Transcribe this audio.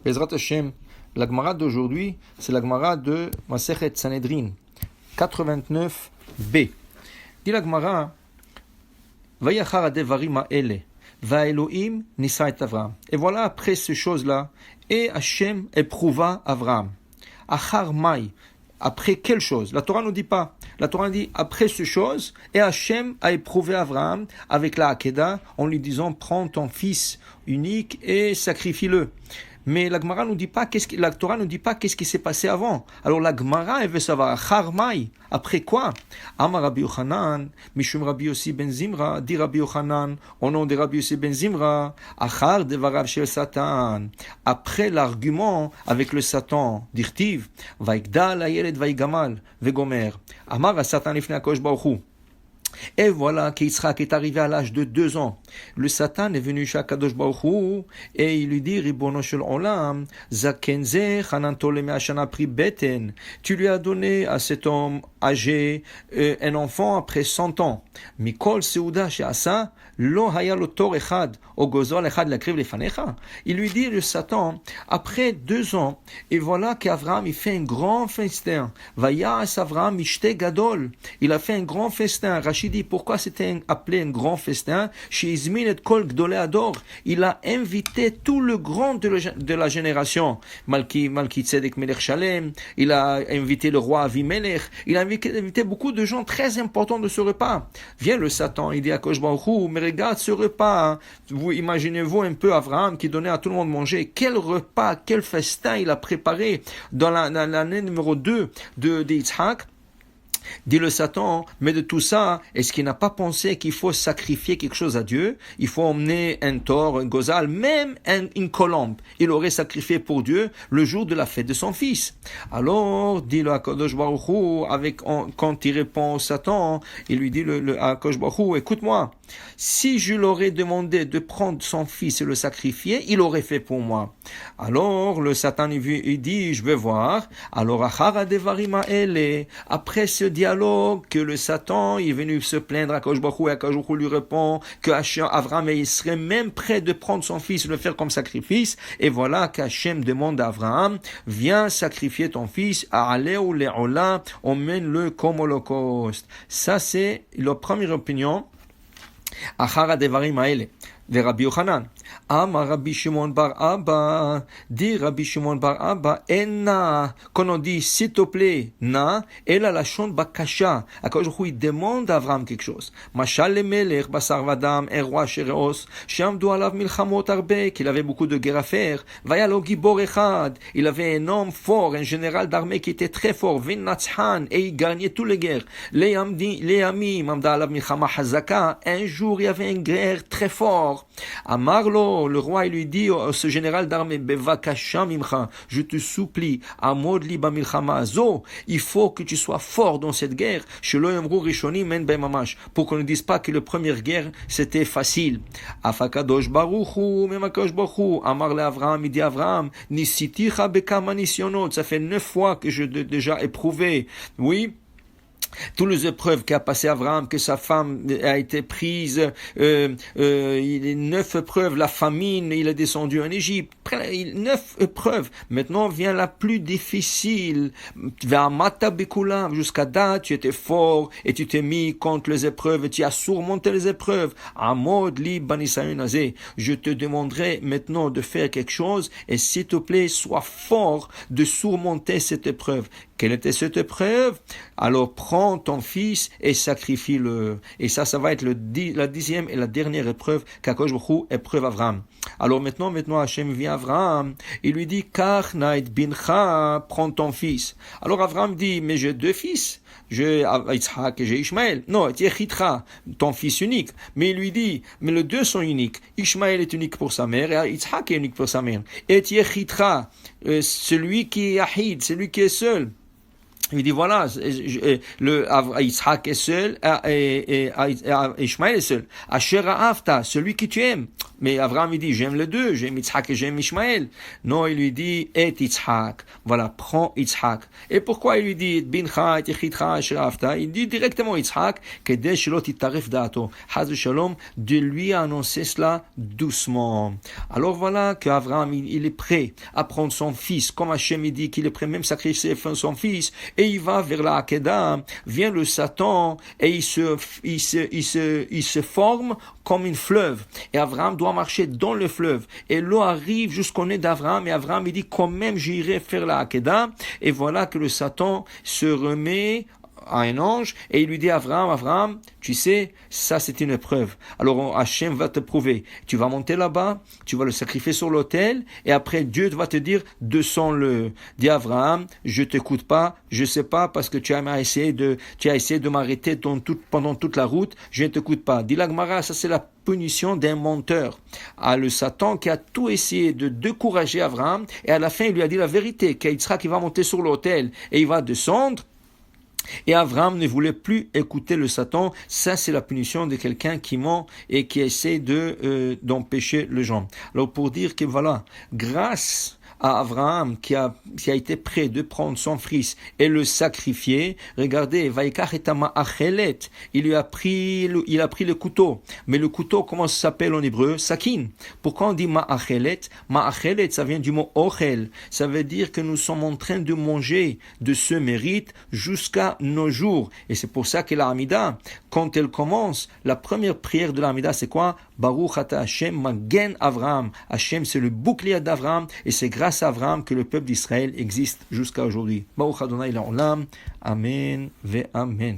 Bezrat Hashem, la Gemara d'aujourd'hui, c'est la Gemara de Masechet Sanhedrin, 89b. Dit la Gemara, Vayachar adevarim ha'ele, va'Elohim nisa et Avraham. Et voilà, après ces choses-là, et Hashem éprouva Avraham. Achar mai, après quelle chose? La Torah ne dit pas. La Torah dit après ces choses, et Hashem a éprouvé Avraham avec la Hakeda en lui disant prends ton fils unique et sacrifie-le. Mais la Gemara nous dit pas la Torah ne dit pas qu'est-ce qui s'est passé avant. Alors la Gemara elle veut savoir Charmai, après quoi? Amar Rabbi Yochanan, Mishum Rabbi Yossi ben Zimra, dit Rabbi Yochanan, au nom de Rabbi Yossi ben Zimra, Achar devarav shel Satan, après l'argument avec le Satan, dirtiv, Vaikdal hayeled vaigamal, vegomer, Amar Satan lifnei HaKadosh Baruch Hu. Et voilà qu'Yitzhak est arrivé à l'âge de 2 ans. Le Satan est venu chez Akadosh Baruch Hu et il lui dit Ribono shel olam, zakenze chananto le me'ashana pri beten. Tu lui as donné à cet homme âgé un enfant après 100 ans. Mikol seuda she'asa lo haya lo tor echad o gozol echad lakriv lefanecha. Il lui dit le Satan après 2 ans et voilà qu'Avraham il fait un grand festin. Vayas Avraham mishte gadol. Il a fait un grand festin. Rachid dit pourquoi c'était appelé un grand festin? Chez Izmin et Kol Gdolei Ador, il a invité tout le grand de la génération. Malki Tzedek Melech Shalem, il a invité le roi Avimelech, il a invité beaucoup de gens très importants de ce repas. Vient le Satan, il dit à Kosh Baruch Hu, mais regarde ce repas, hein. Vous imaginez-vous un peu Avraham qui donnait à tout le monde manger. Quel repas, quel festin il a préparé dans l'année numéro 2 de Yitzhak. Dit le Satan, mais de tout ça, est-ce qu'il n'a pas pensé qu'il faut sacrifier quelque chose à Dieu? Il faut emmener un taureau, un gozal, même une colombe. Il aurait sacrifié pour Dieu le jour de la fête de son fils. Alors, dit le HaKadosh Baruch Hu, quand il répond au Satan, il lui dit le HaKadosh Baruch Hu, écoute-moi, si je l'aurais demandé de prendre son fils et le sacrifier, il aurait fait pour moi. Alors, le Satan, il dit, je vais voir. Alors, après ce dialogue que le Satan est venu se plaindre à Kadosh Baruch Hu et Kadosh Baruch Hu lui répond que Avraham il serait même prêt de prendre son fils et le faire comme sacrifice. Et voilà qu'Hachem demande à Avraham, viens sacrifier ton fils, A'aleu le'ola, emmène-le comme holocauste. Ça c'est la première opinion. Achar hadevarim ha'ele. De Rabbi Yochanan. Amar Rabbi Shimon bar Abba, dit Rabbi Shimon bar Abba, enna, quand on dit s'il te plaît, na, elle a la chante bakasha. Akadosh Baruch Hu demande à Avraham quelque chose. Mashal le melech basar vadam, un roi shereos, shamdu alav milchamot arbe, qu'il avait beaucoup de guerres à faire. Vayalo gibor echad, il avait un homme fort, un général d'armée qui était très fort, vin natzhan, et il gagnait toutes les guerres. Le'amim, amda alav milchama hazaka, un jour il y avait une guerre très fort. Amarlo, le roi, il lui dit à ce général d'armée, Bevakasha mimcha, je te supplie, Amod li bamilchama zo, il faut que tu sois fort dans cette guerre, Shelo yamru rishonim men b'mamash, pour qu'on ne dise pas que la première guerre c'était facile. Afakadosh baruch hu, même Akadosh baruch hu, Amar le Avraham, il dit Avraham, nisiticha bekama nisyonot, ça fait 9 fois que je déjà éprouvé, oui. Toutes les épreuves qu'a passé Avraham, que sa femme a été prise, 9 épreuves, la famine, il est descendu en Égypte, 9 épreuves. Maintenant vient la plus difficile. Jusqu'à date, tu étais fort et tu t'es mis contre les épreuves et tu as surmonté les épreuves. Je te demanderai maintenant de faire quelque chose et s'il te plaît, sois fort de surmonter cette épreuve. Quelle était cette épreuve? Alors prends ton fils et sacrifie-le. Et ça va être la 10e et la dernière épreuve qu'Akadosh Baruch Hu épreuve Avraham. Alors maintenant Hachem vient à Avraham, il lui dit Kach na'et bincha, prends ton fils. Alors Avraham dit mais j'ai 2 fils, j'ai Yitzhak et j'ai Ishmaël. Non, Yechitra, ton fils unique. Mais il lui dit mais les 2 sont uniques. Ishmaël est unique pour sa mère et Yitzhak est unique pour sa mère. Et Yechitra, celui qui est Yahid, celui qui est seul. Il dit voilà, Yitzhak est seul et Ishmaël est seul. Asher ha'avta, celui que tu aimes. Mais Abraham, il dit, j'aime les deux, j'aime Yitzhak et j'aime Ishmaël. Non, il lui dit, et Yitzhak. Voilà, prends Yitzhak. Et pourquoi il lui dit, bincha, et yechidcha, shrafta? Il dit directement Yitzhak, kedei shelo titaref dato. Haz shalom, de lui annoncer cela doucement. Alors voilà qu'Abraham, il est prêt à prendre son fils, comme Hachem, il dit qu'il est prêt même sacrifier son fils, et il va vers la Hakeda, vient le Satan, et il se forme comme une fleuve. Et Abraham doit marcher dans le fleuve. Et l'eau arrive jusqu'au nez d'Abraham. Et Abraham, il dit, quand même, j'irai faire la Hakeda. Et voilà que le Satan se remet à un ange et il lui dit, Abraham, tu sais, ça c'est une épreuve. Alors Hachem va te prouver. Tu vas monter là-bas, tu vas le sacrifier sur l'autel et après Dieu va te dire, descends-le. Dis Abraham, je t'écoute pas, je sais pas parce que tu as essayé de m'arrêter pendant toute la route, je ne t'écoute pas. Dis la Gemara, ça c'est la punition d'un menteur. Le Satan qui a tout essayé de décourager Abraham et à la fin il lui a dit la vérité, qu'Yitzhak va monter sur l'autel et il va descendre. Et Abraham ne voulait plus écouter le Satan. Ça, c'est la punition de quelqu'un qui ment et qui essaie d'empêcher les gens. Alors, pour dire que voilà, grâce à Abraham qui a été prêt de prendre son fils et le sacrifier, regardez, Vaikach et Ma'achelet, il a pris le couteau. Mais le couteau, comment ça s'appelle en hébreu? Sakin. Pourquoi on dit Ma'achelet? Ma'achelet, ça vient du mot Ochel. Ça veut dire que nous sommes en train de manger de ce mérite jusqu'à nos jours. Et c'est pour ça que l'Amida, quand elle commence, la première prière de l'Amida, c'est quoi? Baruch ata Hashem magen Avraham. Hashem, c'est le bouclier d'Avraham et c'est grâce à Avraham que le peuple d'Israël existe jusqu'à aujourd'hui. Baruch Adonai La'olam. Amen ve Amen.